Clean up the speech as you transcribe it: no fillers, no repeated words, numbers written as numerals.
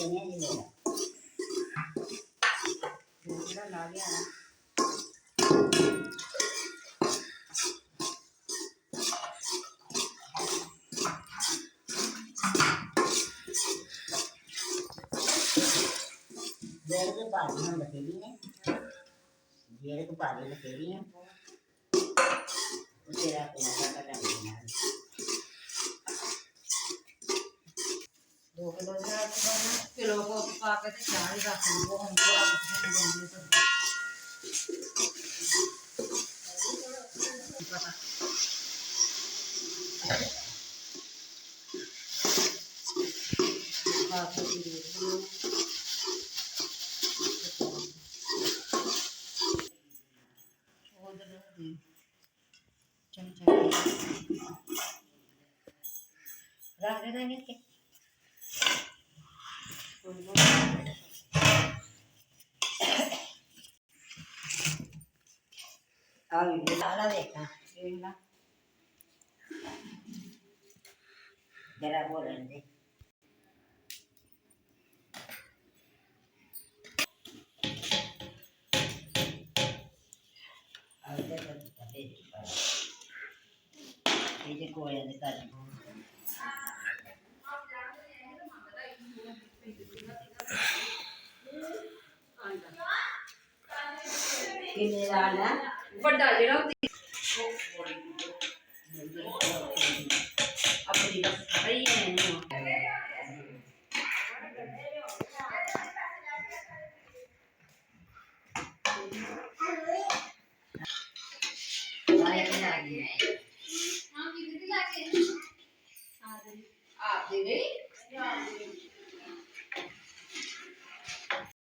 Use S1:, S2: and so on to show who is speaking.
S1: नहीं लेगा दूसरा ला गया है जेड़ के पानी हम बतेली ने जेड़ के पानी बतेली है तेरा अपना का करना दो किलो को पाके तो चार ही रख लो हमको पता रख देंगे के लाला देखा जरा बोलन दे ये कोई नहीं कर किने लाना बड़ा जेड़ा अपनी बस खड़ी है आप दे गई